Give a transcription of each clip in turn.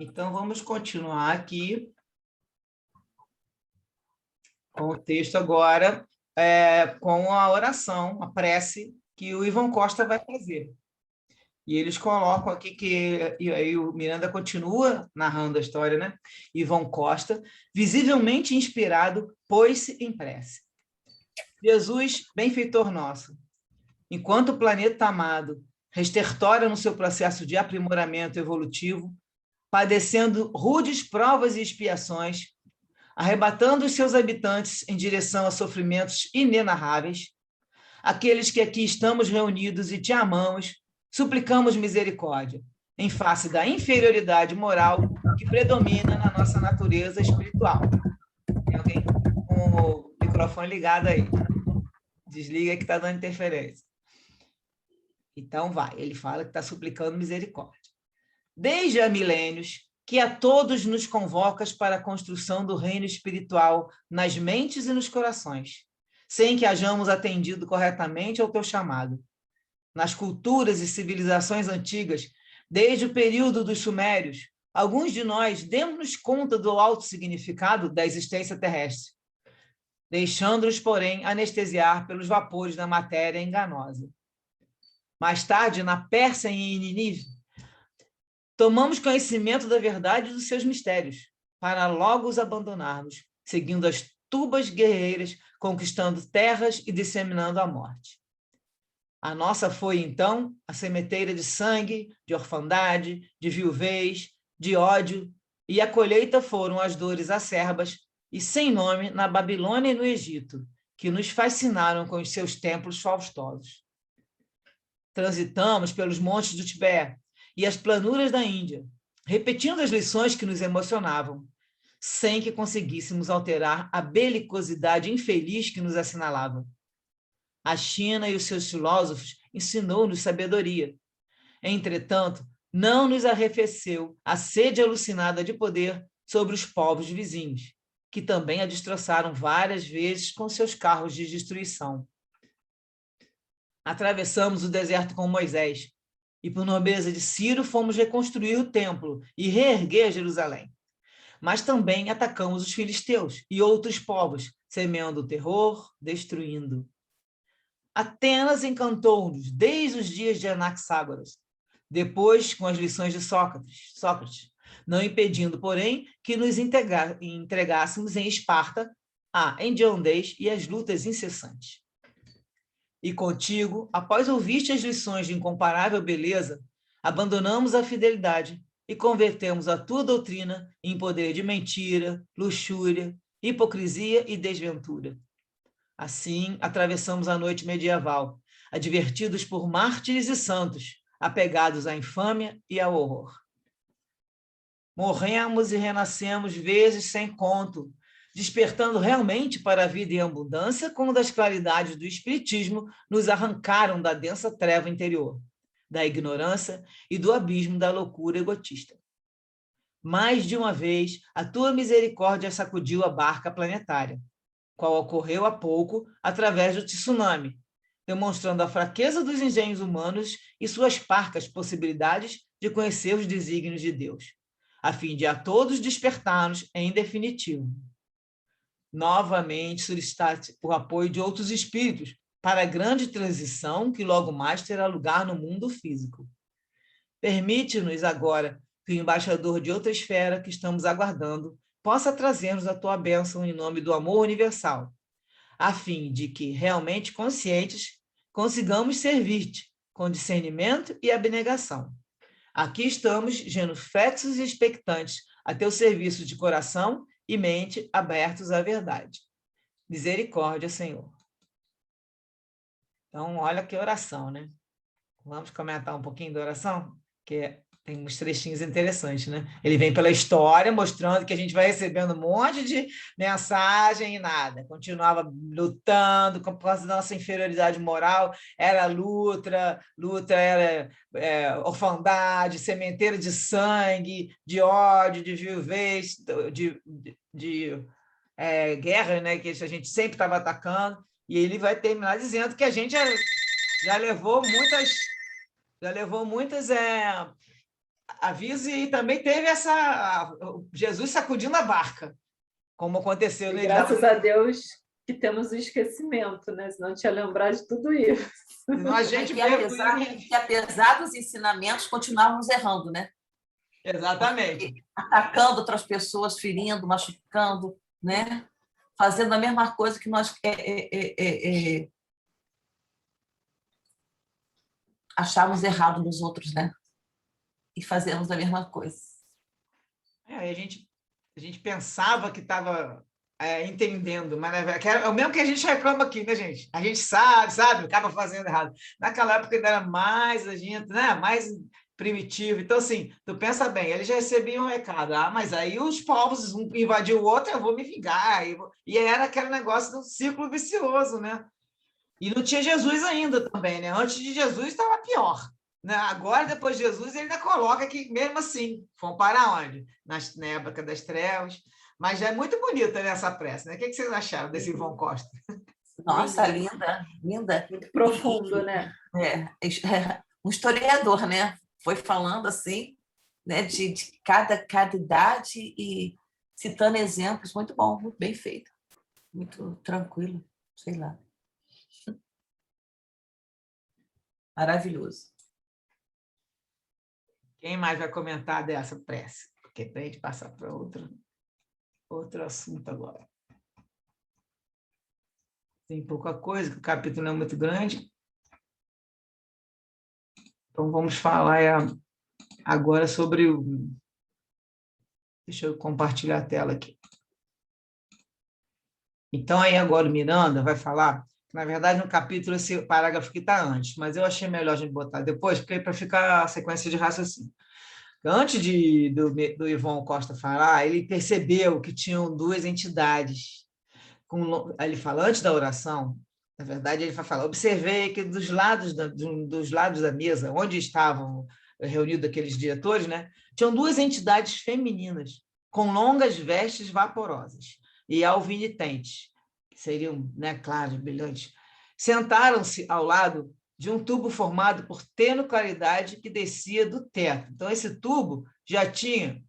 Então, vamos continuar aqui com o texto agora, com a oração, a prece que o Ivan Costa vai fazer. E eles colocam aqui que... E aí o Miranda continua narrando a história, né? Ivan Costa, visivelmente inspirado, pôs-se em prece. Jesus, benfeitor nosso, enquanto o planeta amado restertora no seu processo de aprimoramento evolutivo, padecendo rudes provas e expiações, arrebatando os seus habitantes em direção a sofrimentos inenarráveis, aqueles que aqui estamos reunidos e te amamos, suplicamos misericórdia, em face da inferioridade moral que predomina na nossa natureza espiritual. Tem alguém com o microfone ligado aí? Desliga que está dando interferência. Então vai, ele fala que está suplicando misericórdia. Desde há milênios, que a todos nos convocas para a construção do reino espiritual nas mentes e nos corações, sem que hajamos atendido corretamente ao teu chamado. Nas culturas e civilizações antigas, desde o período dos sumérios, alguns de nós demos-nos conta do alto significado da existência terrestre, deixando-nos, porém, anestesiar pelos vapores da matéria enganosa. Mais tarde, na Pérsia e em Nínive, tomamos conhecimento da verdade dos seus mistérios, para logo os abandonarmos, seguindo as tubas guerreiras, conquistando terras e disseminando a morte. A nossa foi, então, a sementeira de sangue, de orfandade, de viuvez, de ódio, e a colheita foram as dores acerbas e sem nome na Babilônia e no Egito, que nos fascinaram com os seus templos faustosos. Transitamos pelos montes do Tibete e as planuras da Índia, repetindo as lições que nos emocionavam, sem que conseguíssemos alterar a belicosidade infeliz que nos assinalava. A China e os seus filósofos ensinou-nos sabedoria. Entretanto, não nos arrefeceu a sede alucinada de poder sobre os povos vizinhos, que também a destroçaram várias vezes com seus carros de destruição. Atravessamos o deserto com Moisés, e por nobreza de Ciro fomos reconstruir o templo e reerguer Jerusalém. Mas também atacamos os filisteus e outros povos, semeando o terror, destruindo. Atenas encantou-nos desde os dias de Anaxágoras, depois com as lições de Sócrates, não impedindo, porém, que nos entregássemos em Esparta a endiandez e as lutas incessantes. E contigo, após ouviste as lições de incomparável beleza, abandonamos a fidelidade e convertemos a tua doutrina em poder de mentira, luxúria, hipocrisia e desventura. Assim, atravessamos a noite medieval, advertidos por mártires e santos, apegados à infâmia e ao horror. Morremos e renascemos vezes sem conto, despertando realmente para a vida em abundância, quando as claridades do Espiritismo nos arrancaram da densa treva interior, da ignorância e do abismo da loucura egotista. Mais de uma vez, a tua misericórdia sacudiu a barca planetária, qual ocorreu há pouco através do tsunami, demonstrando a fraqueza dos engenhos humanos e suas parcas possibilidades de conhecer os desígnios de Deus, a fim de a todos despertar-nos em definitivo. Novamente solicitaste o apoio de outros espíritos para a grande transição que logo mais terá lugar no mundo físico. Permite-nos agora que o embaixador de outra esfera que estamos aguardando possa trazer-nos a tua bênção em nome do amor universal, a fim de que, realmente conscientes, consigamos servir-te com discernimento e abnegação. Aqui estamos, genuflexos e expectantes, a teu serviço de coração e mente abertos à verdade. Misericórdia, Senhor. Então, olha que oração, né? Vamos comentar um pouquinho da oração? Que tem uns trechinhos interessantes, né? Ele vem pela história, mostrando que a gente vai recebendo um monte de mensagem e nada. Continuava lutando por causa da nossa inferioridade moral. Era luta era orfandade, sementeira de sangue, de ódio, de viuvez, de guerra, né? Que a gente sempre estava atacando. E ele vai terminar dizendo que a gente já levou muitas avise, e também teve Jesus sacudindo a barca, como aconteceu, E né? graças a Deus que temos o esquecimento, né? Senão tinha lembrar de tudo isso. Senão a gente que apesar dos ensinamentos, continuávamos errando, né? Exatamente. Atacando outras pessoas, ferindo, machucando, né? Fazendo a mesma coisa que nós achávamos errado nos outros, né? E fazemos a mesma coisa. A gente pensava que estava entendendo, mas é o mesmo que a gente reclama aqui, né, gente? A gente sabe, acaba fazendo errado. Naquela época ainda era mais a gente, né? Mais primitivo. Então, assim, tu pensa bem, eles já recebiam um recado, mas aí os povos, um invadiu o outro, eu vou me vingar. E era aquele negócio do círculo vicioso, né? E não tinha Jesus ainda também, né? Antes de Jesus estava pior. Né? Agora, depois de Jesus, ele ainda coloca que, mesmo assim, vão para onde? Na época das trevas. Mas já é muito bonita nessa prece, né? O que vocês acharam desse Ivon Costa? Nossa, linda. Muito profundo, né? Um historiador, né? Foi falando assim, né? De cada idade e citando exemplos. Muito bom, muito bem feito. Muito tranquilo, sei lá. Maravilhoso. Quem mais vai comentar dessa prece? Porque para a gente passar para outro assunto agora. Tem pouca coisa, que o capítulo não é muito grande. Então, vamos falar agora sobre o... Deixa eu compartilhar a tela aqui. Então, aí agora o Miranda vai falar, na verdade, no capítulo, esse parágrafo que está antes, mas eu achei melhor a gente botar depois, porque para ficar a sequência de raciocínio. Antes do Ivon Costa falar, ele percebeu que tinham duas entidades. Ele fala, antes da oração, na verdade, ele vai falar, observei que dos lados da mesa, onde estavam reunidos aqueles diretores, né, tinham duas entidades femininas, com longas vestes vaporosas e alvinitentes, que seriam, né, claras, brilhantes. Sentaram-se ao lado de um tubo formado por tênue claridade que descia do teto. Então, esse tubo já tinha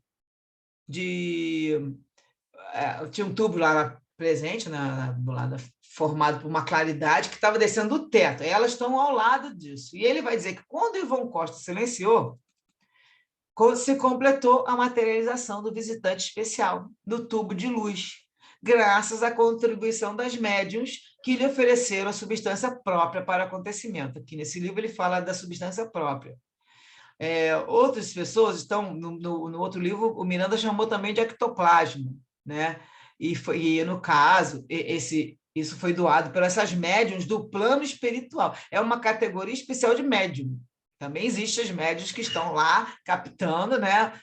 um tubo lá presente, do lado formado por uma claridade que estava descendo do teto. Elas estão ao lado disso. E ele vai dizer que quando Ivon Costa silenciou, se completou a materialização do visitante especial, do tubo de luz, graças à contribuição das médiuns que lhe ofereceram a substância própria para o acontecimento. Aqui nesse livro ele fala da substância própria. Outras pessoas estão, no outro livro, o Miranda chamou também de ectoplasma, né? E no caso, isso foi doado por essas médiuns do plano espiritual. É uma categoria especial de médium. Também existem os médiuns que estão lá captando, né,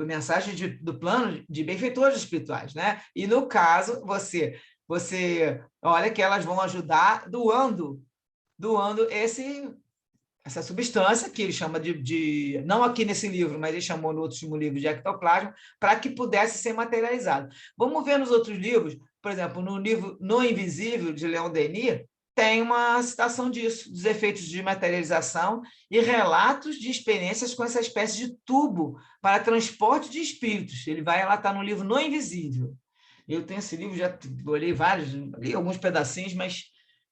mensagem do plano de benfeitores espirituais, né? E no caso, você olha que elas vão ajudar doando essa substância que ele chama não aqui nesse livro, mas ele chamou no último livro de ectoplasma, para que pudesse ser materializado. Vamos ver nos outros livros, por exemplo, no livro No Invisível, de Leon Denis, tem uma citação disso, dos efeitos de materialização e relatos de experiências com essa espécie de tubo para transporte de espíritos. Ele vai relatar no livro No Invisível. Eu tenho esse livro, já olhei vários, li alguns pedacinhos, mas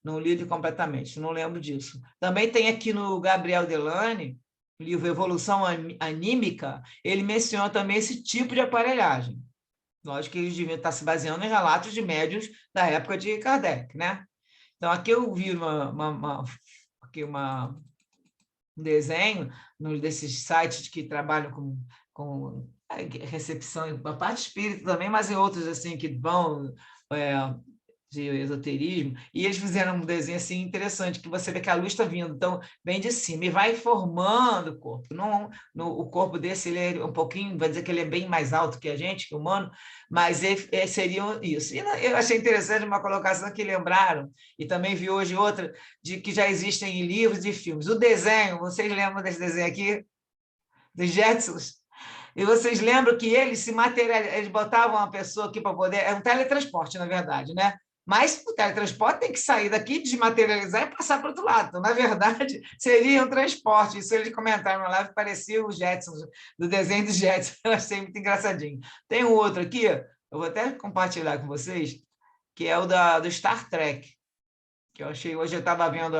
não li ele completamente, não lembro disso. Também tem aqui no Gabriel Delane, livro Evolução Anímica, ele menciona também esse tipo de aparelhagem. Lógico que eles deviam estar se baseando em relatos de médiuns da época de Kardec, né? Então, aqui eu vi um desenho desses sites que trabalham com recepção, a parte espírita também, mas em outros assim, que vão de esoterismo, e eles fizeram um desenho assim interessante, que você vê que a luz está vindo, então vem de cima e vai formando o corpo. O corpo desse ele é um pouquinho, vai dizer que ele é bem mais alto que a gente, que o humano, mas seria isso. E eu achei interessante uma colocação que lembraram, e também vi hoje outra, de que já existem em livros e filmes. O desenho, vocês lembram desse desenho aqui? Dos Jetsons? E vocês lembram que eles botavam uma pessoa aqui para poder... É um teletransporte, na verdade, né? Mas o teletransporte tem que sair daqui, desmaterializar e passar para o outro lado. Então, na verdade, seria um transporte. Isso eles comentaram na live, parecia o Jetsons, do desenho dos Jetsons. Eu achei muito engraçadinho. Tem um outro aqui, eu vou até compartilhar com vocês, que é o do Star Trek, que eu achei, hoje eu estava vendo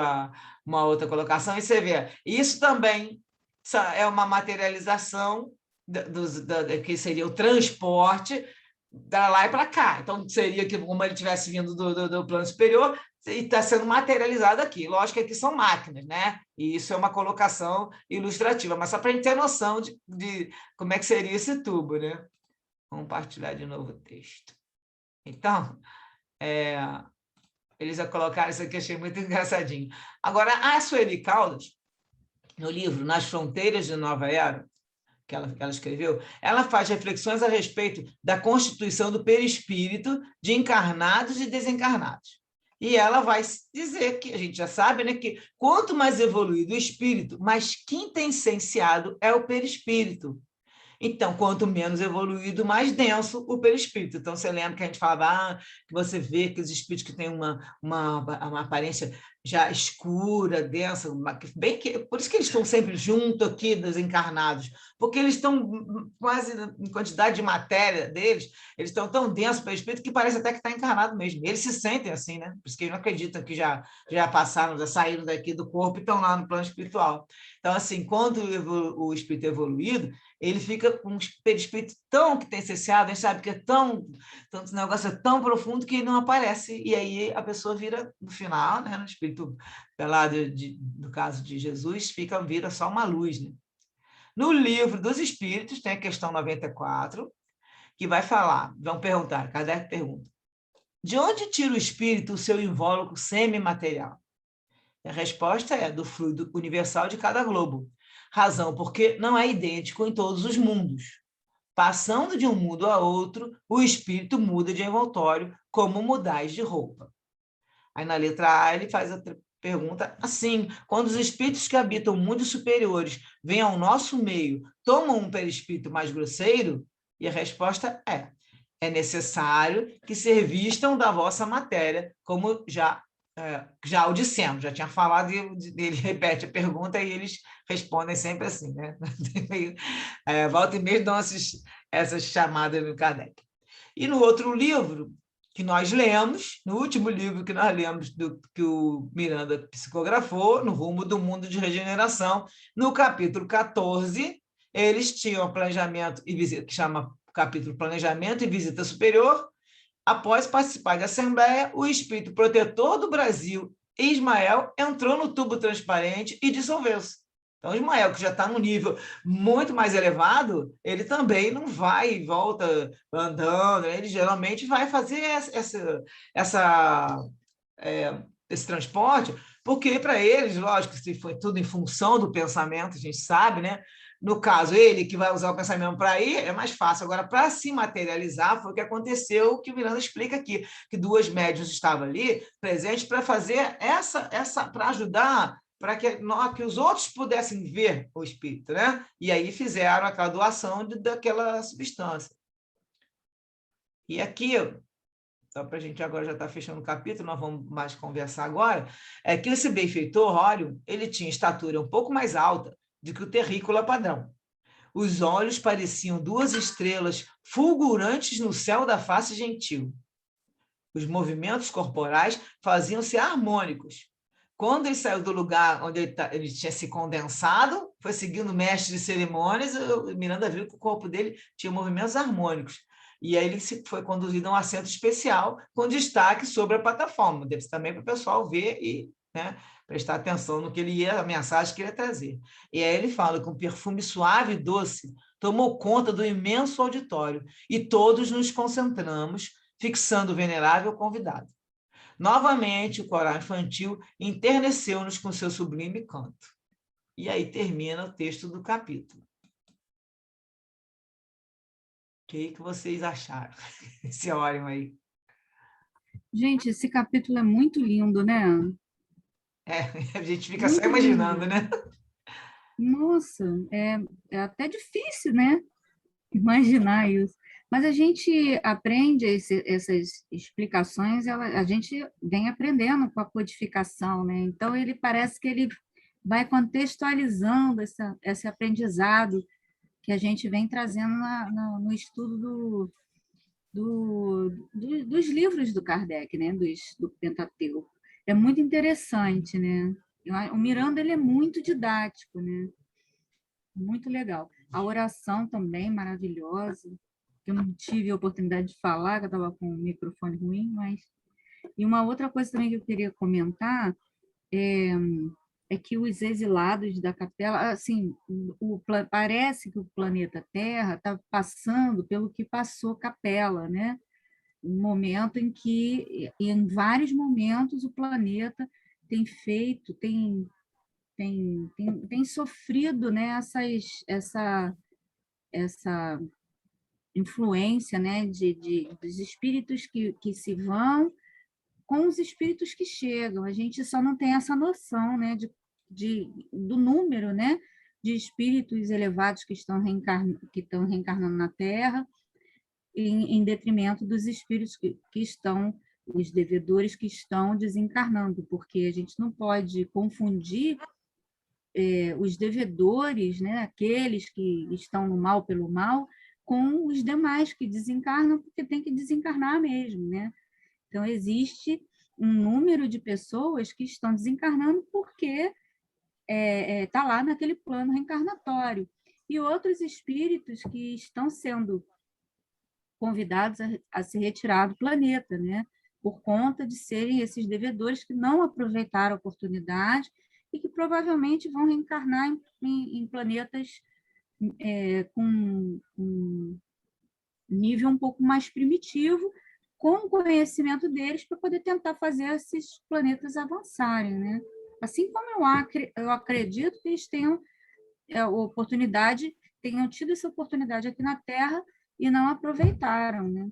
uma outra colocação, e você vê, isso também é uma materialização que seria o transporte da lá e para cá. Então, seria que, como ele tivesse vindo do plano superior, e está sendo materializado aqui. Lógico que aqui são máquinas, né? E isso é uma colocação ilustrativa, mas só para a gente ter noção de como é que seria esse tubo, né? Vamos compartilhar de novo o texto. Então, eles colocaram isso aqui, achei muito engraçadinho. Agora, a Sueli Caldas, no livro Nas Fronteiras de Nova Era, que ela escreveu, ela faz reflexões a respeito da constituição do perispírito de encarnados e desencarnados. E ela vai dizer que, a gente já sabe, né, que quanto mais evoluído o espírito, mais quintessenciado é o perispírito. Então, quanto menos evoluído, mais denso o perispírito. Então, você lembra que a gente falava que você vê que os espíritos que têm uma aparência já escura, densa, bem que, por isso que eles estão sempre junto aqui dos encarnados, porque eles estão quase, em quantidade de matéria deles, eles estão tão densos pelo espírito que parece até que está encarnado mesmo. Eles se sentem assim, né? Por isso que eles não acreditam que já passaram, já saíram daqui do corpo e estão lá no plano espiritual. Então, assim, quando o espírito é evoluído, ele fica com um perispírito tão quintessenciado, a gente sabe que é esse negócio é tão profundo que não aparece, e aí a pessoa vira, no final, né, no espírito, no caso de Jesus, vira só uma luz. Né? No livro dos Espíritos, tem a questão 94, que vai falar, vão perguntar, Kardec pergunta, de onde tira o espírito o seu invólucro semimaterial? A resposta é do fluido universal de cada globo. Razão porque não é idêntico em todos os mundos. Passando de um mundo a outro, o espírito muda de envoltório, como mudais de roupa. Aí na letra A ele faz a pergunta assim, quando os espíritos que habitam mundos superiores vêm ao nosso meio, tomam um perispírito mais grosseiro? E a resposta é necessário que se revistam da vossa matéria, como já o dissemos, já tinha falado, e ele repete a pergunta e eles respondem sempre assim, né? Volta e meia dão essas chamadas no Kardec. E no outro livro que nós lemos, no último livro que nós lemos, que o Miranda psicografou, No Rumo do Mundo de Regeneração, no capítulo 14, eles tinham planejamento e visita, que chama capítulo Planejamento e Visita Superior. Após participar da Assembleia, o espírito protetor do Brasil, Ismael, entrou no tubo transparente e dissolveu-se. Então, Ismael, que já está num nível muito mais elevado, ele também não vai e volta andando, ele geralmente vai fazer esse transporte, porque para eles, lógico, se foi tudo em função do pensamento, a gente sabe, né? No caso, ele que vai usar o pensamento para ir, é mais fácil. Agora, para se materializar, foi o que aconteceu, que o Miranda explica aqui, que duas médiuns estavam ali, presentes, para fazer para ajudar, para que os outros pudessem ver o espírito, né? E aí fizeram aquela doação daquela substância. E aqui, só para a gente agora já está fechando o capítulo, nós vamos mais conversar agora, é que esse benfeitor, Ório, ele tinha estatura um pouco mais alta do que o terrícola padrão. Os olhos pareciam duas estrelas fulgurantes no céu da face gentil. Os movimentos corporais faziam-se harmônicos. Quando ele saiu do lugar onde ele tinha se condensado, foi seguindo o mestre de cerimônias, o Miranda viu que o corpo dele tinha movimentos harmônicos. E aí ele foi conduzido a um assento especial, com destaque sobre a plataforma, também para o pessoal ver e, né, prestar atenção no que ele ia, a mensagem que ele ia trazer. E aí ele fala que um perfume suave e doce tomou conta do imenso auditório, e todos nos concentramos, fixando o venerável convidado. Novamente, o coral infantil enterneceu-nos com seu sublime canto. E aí termina o texto do capítulo. O que vocês acharam? Esse óleo aí. Gente, esse capítulo é muito lindo, né? A gente fica Muito só imaginando, lindo. né? Nossa, é até difícil, né? Imaginar isso. Mas a gente aprende essas explicações, a gente vem aprendendo com a codificação, né? Então, ele parece que ele vai contextualizando esse aprendizado que a gente vem trazendo no estudo dos livros do Kardec, né? Do Pentateuco. É muito interessante, né? O Miranda ele é muito didático, né? Muito legal. A oração também maravilhosa. Eu não tive a oportunidade de falar, que eu estava com o microfone ruim, mas... E uma outra coisa também que eu queria comentar é que os exilados da capela, assim, parece que o planeta Terra está passando pelo que passou Capela, né? Um momento em que, em vários momentos, o planeta tem feito, tem sofrido, né, essa influência, né, dos espíritos que se vão com os espíritos que chegam. A gente só não tem essa noção, né, do número, né, de espíritos elevados que estão reencarnando na Terra, em detrimento dos espíritos que estão, os devedores que estão desencarnando, porque a gente não pode confundir os devedores, né, aqueles que estão no mal pelo mal, com os demais que desencarnam, porque tem que desencarnar mesmo, né? Então, existe um número de pessoas que estão desencarnando porque está lá naquele plano reencarnatório, e outros espíritos que estão sendo convidados a se retirar do planeta, né? Por conta de serem esses devedores que não aproveitaram a oportunidade e que provavelmente vão reencarnar em planetas com um nível um pouco mais primitivo, com o conhecimento deles, para poder tentar fazer esses planetas avançarem, né? Assim como eu acredito que eles tenham tenham tido essa oportunidade aqui na Terra e não aproveitaram, né?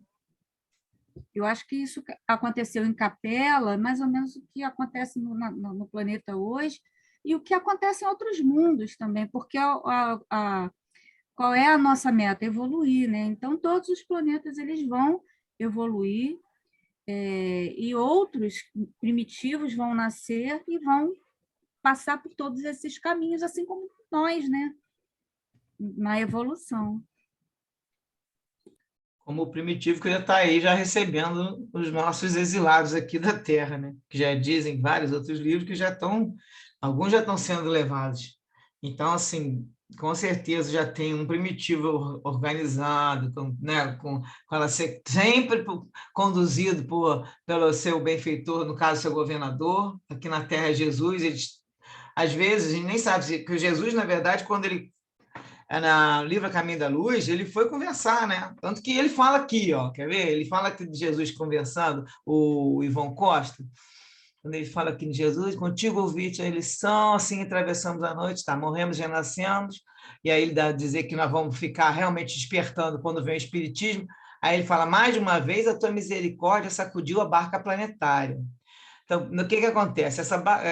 Eu acho que isso aconteceu em Capela, mais ou menos o que acontece no planeta hoje, e o que acontece em outros mundos também, porque qual é a nossa meta? Evoluir, né? Então, todos os planetas eles vão evoluir, e outros primitivos vão nascer e vão passar por todos esses caminhos, assim como nós, né? Na evolução. Como o primitivo que já está aí, já recebendo os nossos exilados aqui da Terra, né? Que já dizem vários outros livros que alguns já estão sendo levados. Então, assim, com certeza já tem um primitivo organizado, né? com ela ser sempre conduzido pelo seu benfeitor, no caso, seu governador. Aqui na Terra é Jesus. Às vezes, a gente nem sabe que Jesus, na verdade, quando ele no livro A Caminho da Luz, ele foi conversar, né? Tanto que ele fala aqui, ó, quer ver? Ele fala aqui de Jesus conversando, o Ivon Costa, quando ele fala aqui de Jesus, contigo ouvi a lição, assim atravessamos a noite, tá, morremos, renascemos, e aí ele dá a dizer que nós vamos ficar realmente despertando quando vem o Espiritismo. Aí ele fala, mais de uma vez a tua misericórdia sacudiu a barca planetária. Então, o que acontece?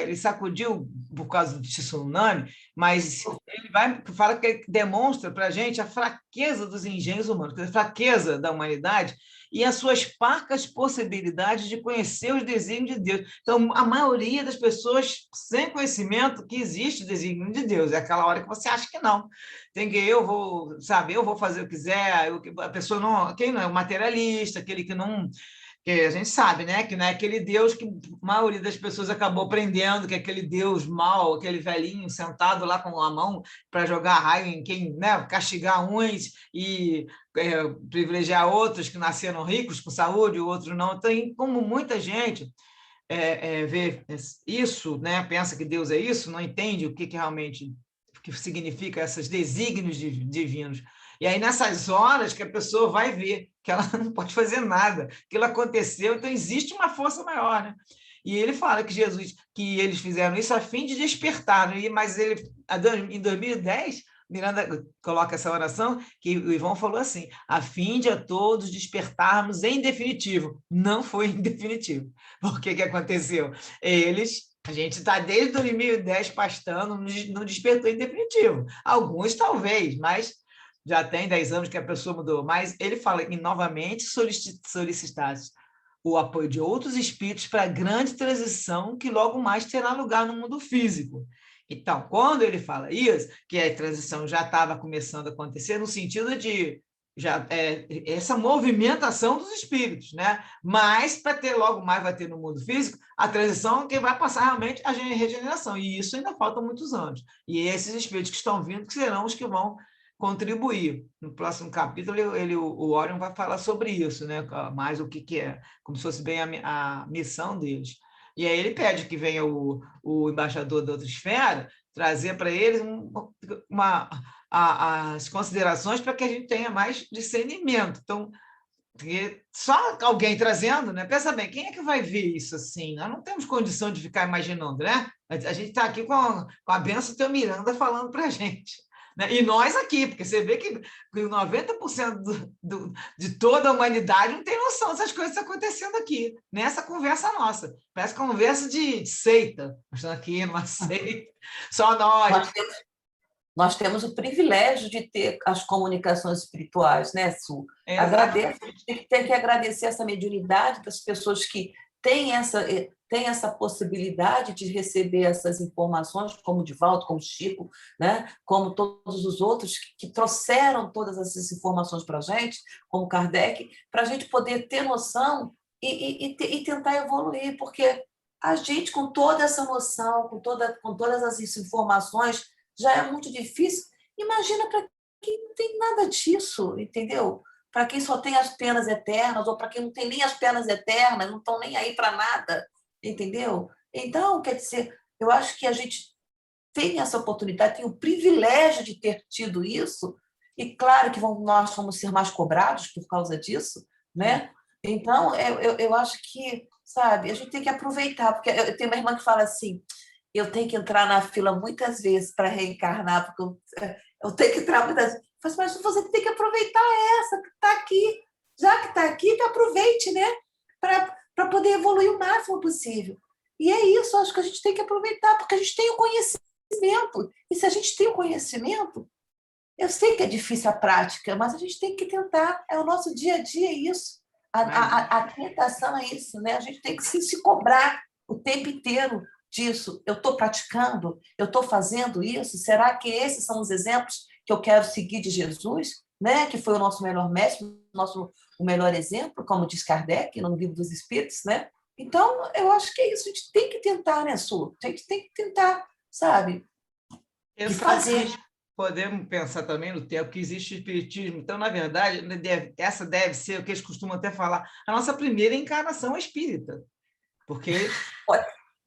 Ele sacudiu por causa do tsunami, mas ele fala que ele demonstra para a gente a fraqueza dos engenhos humanos, a fraqueza da humanidade e as suas parcas possibilidades de conhecer os desígnios de Deus. Então, a maioria das pessoas sem conhecimento que existe o desígnio de Deus. É aquela hora que você acha que não. Tem que eu vou fazer o que quiser, a pessoa não, quem não é o materialista, aquele que não... Porque a gente sabe, né, que não é aquele Deus que a maioria das pessoas acabou aprendendo, que é aquele Deus mau, aquele velhinho sentado lá com a mão para jogar raio em quem, né, castigar uns e privilegiar outros que nasceram ricos, com saúde, outros não. Tem como muita gente vê isso, né, pensa que Deus é isso, não entende o que realmente o que significa esses desígnios divinos. E aí, nessas horas que a pessoa vai ver que ela não pode fazer nada, que aquilo aconteceu, então existe uma força maior, né? E ele fala que eles fizeram isso a fim de despertar, né? Mas ele, em 2010, Miranda coloca essa oração, que o Ivon falou assim, a fim de a todos despertarmos em definitivo. Não foi em definitivo. Por que aconteceu? A gente está desde 2010 pastando, não despertou em definitivo. Alguns talvez, mas já tem 10 anos que a pessoa mudou, mas ele fala em novamente solicitar o apoio de outros espíritos para a grande transição que logo mais terá lugar no mundo físico. Então, quando ele fala isso, que a transição já estava começando a acontecer, no sentido de essa movimentação dos espíritos, né? Mas para ter logo mais vai ter no mundo físico a transição que vai passar realmente a regeneração, e isso ainda falta muitos anos. E esses espíritos que estão vindo que serão os que vão contribuir. No próximo capítulo o Orion vai falar sobre isso, né? Mais o que é, como se fosse bem a missão deles. E aí ele pede que venha o embaixador da outra esfera trazer para eles as considerações para que a gente tenha mais discernimento. Então, só alguém trazendo, né? Pensa bem, quem é que vai ver isso assim? Nós não temos condição de ficar imaginando, né? A gente está aqui com a benção do teu Miranda falando para a gente. Né? E nós aqui, porque você vê que 90% de toda a humanidade não tem noção dessas coisas acontecendo aqui, nessa conversa nossa. Parece conversa de seita. Nós estamos aqui numa seita, só nós. Nós temos o privilégio de ter as comunicações espirituais, né, Su? Agradeço, a gente tem que agradecer essa mediunidade das pessoas que têm essa possibilidade de receber essas informações, como o Divaldo, como o Chico, né, como todos os outros que trouxeram todas essas informações para a gente, como Kardec, para a gente poder ter noção e tentar evoluir, porque a gente, com toda essa noção, com todas as informações, já é muito difícil. Imagina para quem não tem nada disso, entendeu? Para quem só tem as penas eternas, ou para quem não tem nem as penas eternas, não estão nem aí para nada, entendeu? Então, quer dizer, eu acho que a gente tem essa oportunidade, tem o privilégio de ter tido isso, e claro que nós vamos ser mais cobrados por causa disso, né? Então, eu acho que, sabe, a gente tem que aproveitar, porque eu tenho uma irmã que fala assim, eu tenho que entrar na fila muitas vezes para reencarnar, porque eu tenho que entrar muitas vezes. Mas você tem que aproveitar essa que está aqui. Já que está aqui, então aproveite, né? Para poder evoluir o máximo possível. E é isso, acho que a gente tem que aproveitar, porque a gente tem o conhecimento. E se a gente tem o conhecimento, eu sei que é difícil a prática, mas a gente tem que tentar. É o nosso dia a dia, é isso. A tentação é isso, né? A gente tem que se cobrar o tempo inteiro disso. Eu estou praticando? Eu estou fazendo isso? Será que esses são os exemplos que eu quero seguir de Jesus, né? Que foi o nosso melhor mestre, o melhor exemplo, como diz Kardec no Livro dos Espíritos, né? Então, eu acho que é isso. A gente tem que tentar, né, Su? A gente tem que tentar, sabe? E fazer. Podemos pensar também no tempo que existe o espiritismo. Então, na verdade, essa deve ser o que eles costumam até falar, a nossa primeira encarnação espírita. Porque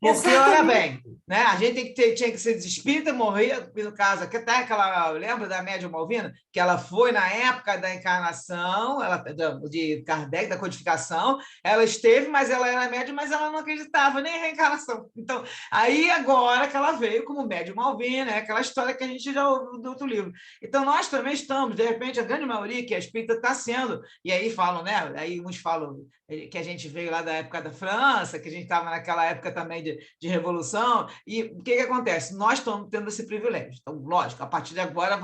olha bem, né? A gente tinha que ser espírita, morrer, no caso, até aquela, lembra da médium Malvina? Que ela foi na época da encarnação, de Kardec, da codificação, ela esteve, mas ela era médium, mas ela não acreditava nem em reencarnação. Então, aí agora que ela veio como médium Malvina, é aquela história que a gente já ouviu do outro livro. Então, nós também estamos, de repente, a grande maioria que a espírita está sendo, e aí falam, né? Aí uns falam que a gente veio lá da época da França, que a gente estava naquela época também de revolução, e o que acontece? Nós estamos tendo esse privilégio. Então, lógico, a partir de agora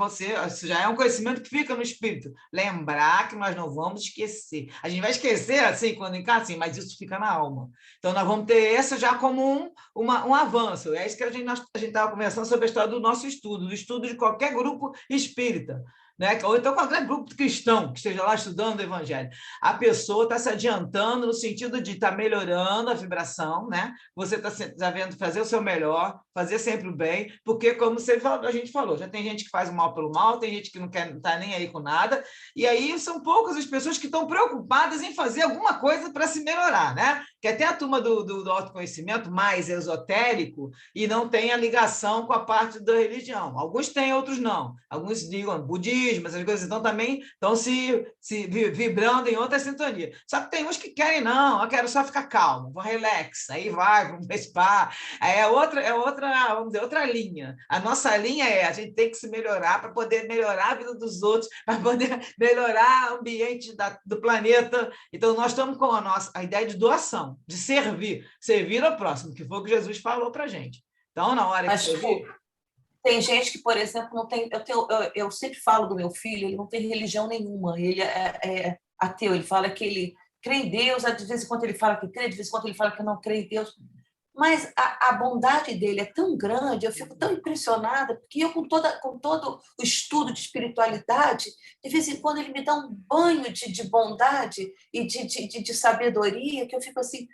isso já é um conhecimento que fica no espírito. Lembrar que nós não vamos esquecer. A gente vai esquecer, assim, quando encarna, assim, mas isso fica na alma. Então, nós vamos ter isso já como um avanço. É isso que a gente estava conversando sobre a história do nosso estudo, do estudo de qualquer grupo espírita. Né? Ou então qualquer grupo cristão que esteja lá estudando o Evangelho. A pessoa está se adiantando no sentido de estar melhorando a vibração, né? Você está vendo fazer o seu melhor, fazer sempre o bem, porque, como a gente falou, já tem gente que faz o mal pelo mal, tem gente que não está nem aí com nada, e aí são poucas as pessoas que estão preocupadas em fazer alguma coisa para se melhorar, né? Que até a turma do autoconhecimento mais esotérico e não tem a ligação com a parte da religião. Alguns têm, outros não. Alguns digam budismo, essas coisas, então também estão se vibrando em outra sintonia. Só que tem uns que querem, não, eu quero só ficar calmo, vou relax, aí vai, vamos spa. Aí é outra, vamos dizer, outra linha. A nossa linha a gente tem que se melhorar para poder melhorar a vida dos outros, para poder melhorar o ambiente do planeta. Então, nós estamos com a ideia de doação, de servir ao próximo, que foi o que Jesus falou para a gente. Então, na hora que servir... tem gente que, por exemplo, não tem. Eu sempre falo do meu filho, ele não tem religião nenhuma, ele é ateu, ele fala que ele crê em Deus, de vez em quando ele fala que crê, de vez em quando ele fala que não crê em Deus. Mas a bondade dele é tão grande, eu fico tão impressionada, porque eu, com todo o estudo de espiritualidade, de vez em quando ele me dá um banho de bondade e de sabedoria, que eu fico assim,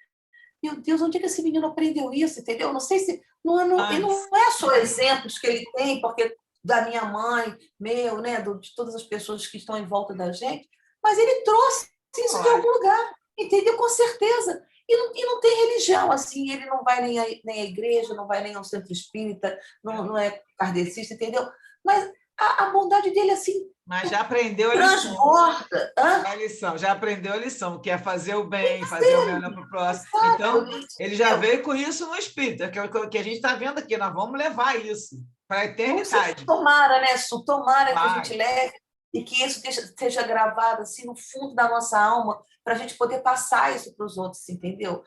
meu Deus, onde é que esse menino aprendeu isso, entendeu? Não sei se... e não é só exemplos que ele tem, porque da minha mãe, meu, né, de todas as pessoas que estão em volta da gente, mas ele trouxe isso de algum lugar, entendeu? Com certeza. E não tem religião, assim, ele não vai nem à igreja, não vai nem ao centro espírita, não é kardecista, entendeu? Mas a bondade dele, assim, Mas já aprendeu a lição. transborda. A lição, já aprendeu a lição, que é fazer o bem, fazer o melhor para o próximo. Então, ele já veio com isso no espírito, que é o que a gente está vendo aqui. Nós vamos levar isso para a eternidade. Tomara, né, Su? Tomara que a gente leve e que isso esteja gravado assim no fundo da nossa alma, para a gente poder passar isso para os outros, entendeu?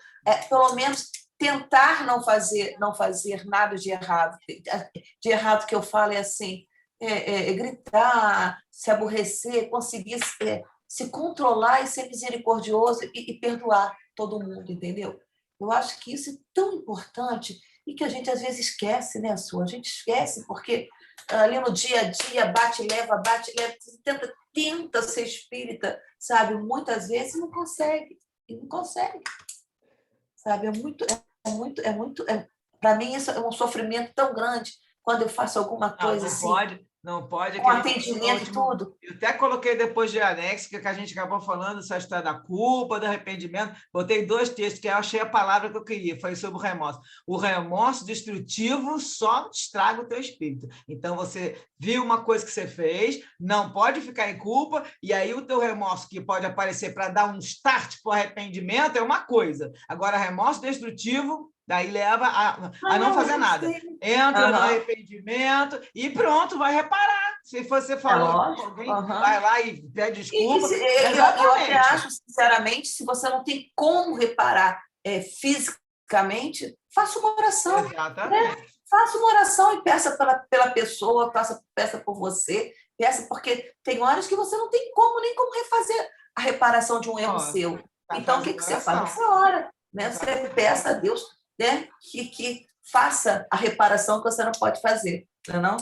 Pelo menos tentar não fazer nada de errado. De errado que eu falo é assim, gritar, se aborrecer, conseguir se controlar e ser misericordioso e perdoar todo mundo, entendeu? Eu acho que isso é tão importante e que a gente às vezes esquece, né, Su? A gente esquece porque ali no dia a dia bate, leva, tenta ser espírita, sabe? Muitas vezes não consegue, sabe? Para mim isso é um sofrimento tão grande quando eu faço alguma coisa assim. Não pode. Com atendimento e tudo. Eu até coloquei depois de anexo, que a gente acabou falando essa história da culpa, do arrependimento. Botei 2 textos que eu achei a palavra que eu queria. Foi sobre o remorso. O remorso destrutivo só estraga o teu espírito. Então, você viu uma coisa que você fez, não pode ficar em culpa, e aí o teu remorso que pode aparecer para dar um start para o arrependimento é uma coisa. Agora, remorso destrutivo... Daí leva a não fazer nada. Entra no arrependimento e pronto, vai reparar. Se você falou com alguém, vai lá e pede desculpa. Eu até acho, sinceramente, se você não tem como reparar fisicamente, faça uma oração. Exatamente. Né? Faça uma oração e peça pela pessoa, peça por você, peça, porque tem horas que você não tem nem como refazer a reparação de um erro seu. Então, o que você faz nessa hora? Né? Você peça a Deus, né, que faça a reparação que você não pode fazer, não é não?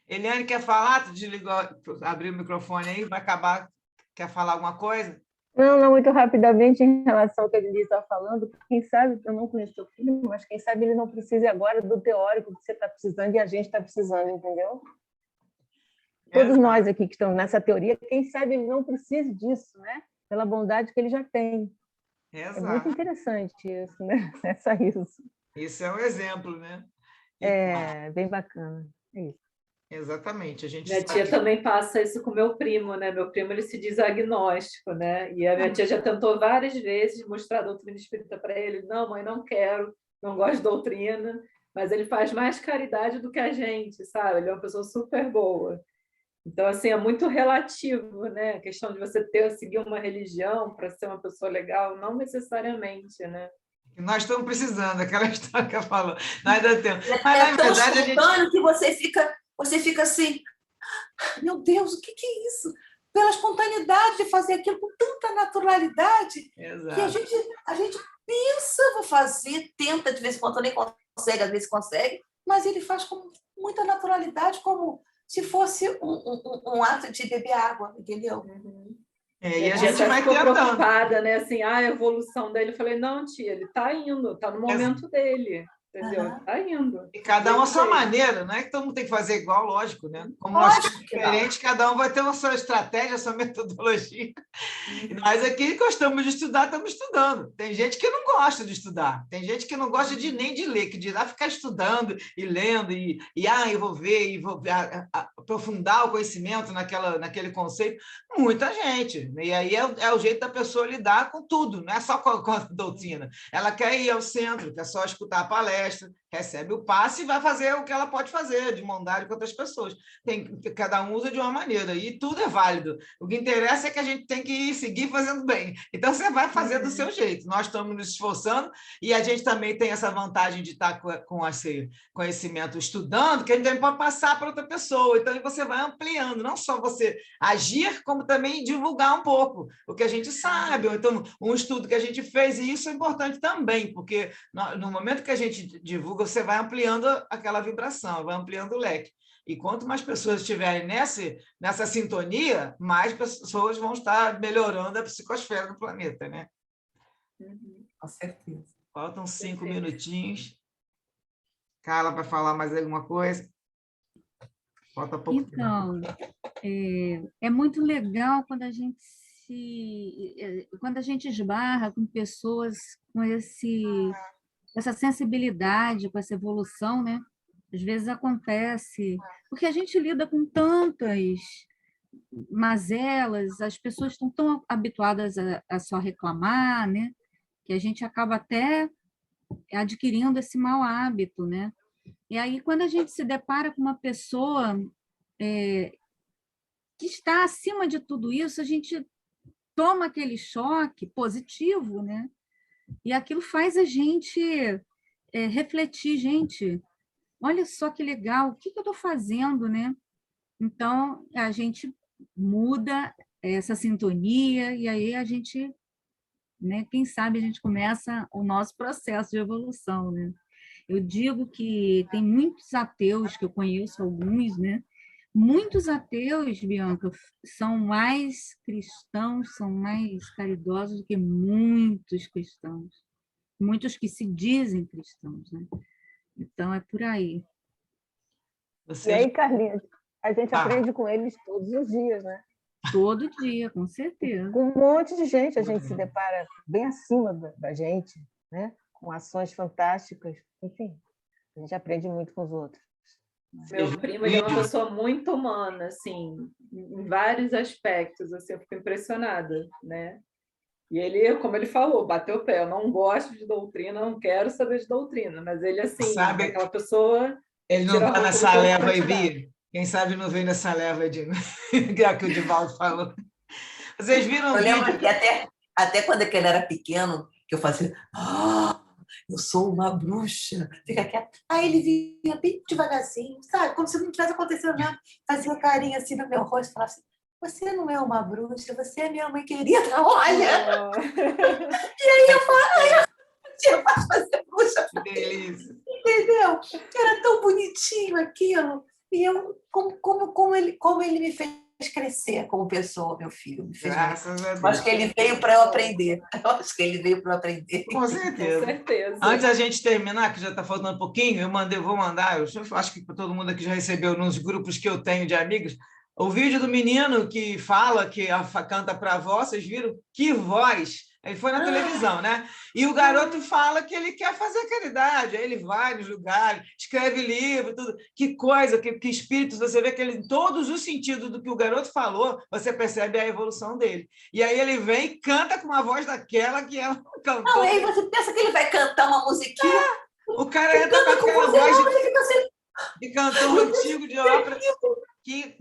Eliane, quer falar? Tu desligou, abriu o microfone aí, vai acabar. Quer falar alguma coisa? Não, muito rapidamente em relação ao que ele está falando, quem sabe, eu não conheço teu filho, mas quem sabe ele não precise agora do teórico que você está precisando e a gente está precisando, entendeu? Todos nós aqui que estamos nessa teoria, quem sabe ele não precise disso, né? Pela bondade que ele já tem. Exato. É muito interessante isso, né? É só isso. Isso é um exemplo, né? Bem bacana. É isso. Exatamente. Minha tia também passa isso com meu primo, né? Meu primo ele se diz agnóstico, né? E a minha tia já tentou várias vezes mostrar a doutrina espírita para ele. Não, mãe, não quero, não gosto de doutrina, mas ele faz mais caridade do que a gente, sabe? Ele é uma pessoa super boa. Então, assim, é muito relativo, né? A questão de você seguir uma religião para ser uma pessoa legal, não necessariamente, né? Nós estamos precisando, aquela história que eu falo, nós ainda temos. Mas, na tão verdade, espontâneo que você fica assim, meu Deus, o que é isso? Pela espontaneidade de fazer aquilo com tanta naturalidade. Exato. Que a gente pensa, vou fazer, tenta, de vez em quando nem consegue, às vezes consegue, mas ele faz com muita naturalidade, como se fosse um ato de beber água, entendeu? Uhum. E a gente vai ficou preocupada, né? Assim, a evolução dele. Eu falei, não, tia, ele está indo, está no momento dele. Entendeu? Está indo. E cada um a sua maneira, não é que todo mundo tem que fazer igual, lógico, né? Como nós somos diferentes, cada um vai ter uma sua estratégia, a sua metodologia. E nós aqui gostamos de estudar, estamos estudando. Tem gente que não gosta de estudar, tem gente que não gosta nem de ler, que dirá ficar estudando e lendo, eu vou ver, e vou aprofundar o conhecimento naquele conceito. Muita gente. E aí é o jeito da pessoa lidar com tudo, não é só com a doutrina. Ela quer ir ao centro, quer só escutar a palestra, palestra, recebe o passe e vai fazer o que ela pode fazer, de mão dada com outras pessoas. Cada um usa de uma maneira, e tudo é válido. O que interessa é que a gente tem que seguir fazendo bem. Então, você vai fazer do seu jeito. Nós estamos nos esforçando, e a gente também tem essa vantagem de estar com esse conhecimento estudando, que a gente também pode passar para outra pessoa. Então, você vai ampliando, não só você agir, como também divulgar um pouco o que a gente sabe, ou então um estudo que a gente fez, e isso é importante também, porque no momento que a gente divulga, você vai ampliando aquela vibração, vai ampliando o leque. E quanto mais pessoas estiverem nessa sintonia, mais pessoas vão estar melhorando a psicosfera do planeta, né? Com certeza. Faltam 5 minutinhos. Carla vai falar mais alguma coisa? Falta pouco tempo. Então, é muito legal quando a gente esbarra com pessoas com essa sensibilidade, com essa evolução, né? Às vezes acontece, porque a gente lida com tantas mazelas, as pessoas estão tão habituadas a só reclamar, né? Que a gente acaba até adquirindo esse mau hábito, né? E aí, quando a gente se depara com uma pessoa que está acima de tudo isso, a gente toma aquele choque positivo, né? E aquilo faz a gente refletir, gente, olha só que legal, o que eu estou fazendo, né? Então, a gente muda essa sintonia e aí a gente, né, quem sabe a gente começa o nosso processo de evolução, né? Eu digo que tem muitos ateus, que eu conheço alguns, né? Muitos ateus, Bianca, são mais cristãos, são mais caridosos do que muitos cristãos. Muitos que se dizem cristãos, né? Então, é por aí. E aí, Carlinhos, a gente aprende com eles todos os dias, né? Todo dia, com certeza. Com um monte de gente, a gente se depara bem acima da gente, né? Com ações fantásticas. Enfim, a gente aprende muito com os outros. Meu primo, ele é uma pessoa muito humana, assim, em vários aspectos, assim, eu fico impressionada, né? E ele, como ele falou, bateu o pé, eu não gosto de doutrina, não quero saber de doutrina, mas ele, assim, Sabe, aquela pessoa... ele não está nessa leva aí, Bia? Quem sabe não veio nessa leva de que o Divaldo falou. Vocês viram o Eu lembro vídeo? que até quando ele era pequeno, que eu fazia, eu sou uma bruxa, fica quieto. Aí ele vinha bem devagarzinho, sabe? Como se não tivesse acontecendo nada. Fazia carinho assim no meu rosto e falava assim, você não é uma bruxa, você é minha mãe querida, olha! E aí eu falava, eu posso fazer bruxa. Que delícia. Entendeu? Era tão bonitinho aquilo. E eu, como ele me fez crescer como pessoa, meu filho. Me fez Graças a Deus. Acho que ele veio para eu aprender. Eu acho que ele veio para eu aprender. Com certeza. Com certeza. Antes da gente terminar, que já está faltando um pouquinho, vou mandar, eu acho que todo mundo aqui já recebeu nos grupos que eu tenho de amigos, o vídeo do menino que fala, que canta para a avó, vocês viram? Que voz! Ele foi na televisão, né? E o garoto fala que ele quer fazer caridade, aí ele vai nos lugares, escreve livro, tudo. Que coisa, que espíritos, você vê que ele, em todos os sentidos do que o garoto falou, você percebe a evolução dele. E aí ele vem e canta com uma voz daquela que ela cantou. Não, aí você pensa que ele vai cantar uma musiquinha. O cara entra com aquela voz de cantor antigo de ópera. Que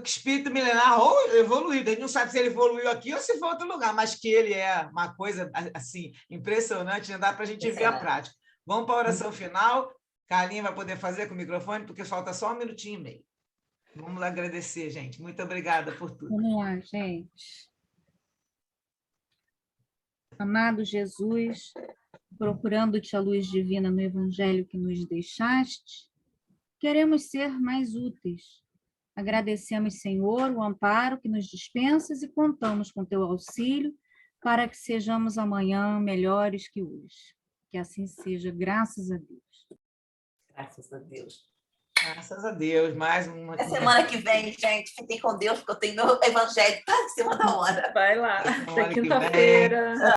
espírito milenar ou evoluído. A gente não sabe se ele evoluiu aqui ou se foi em outro lugar, mas que ele é uma coisa assim impressionante, não dá para a gente ver a prática. Vamos para a oração final. Carlinha vai poder fazer com o microfone, porque falta só 1 minutinho e meio. Vamos lá agradecer, gente. Muito obrigada por tudo. Vamos lá, gente. Amado Jesus, procurando-te a luz divina no Evangelho que nos deixaste, queremos ser mais úteis. Agradecemos, Senhor, o amparo que nos dispensas e contamos com teu auxílio para que sejamos amanhã melhores que hoje. Que assim seja, graças a Deus. Graças a Deus. Graças a Deus, mais uma. É semana que vem, gente, fiquem com Deus, porque eu tenho meu evangelho, tá em cima da hora. Vai lá, Semana até que vem. quinta-feira.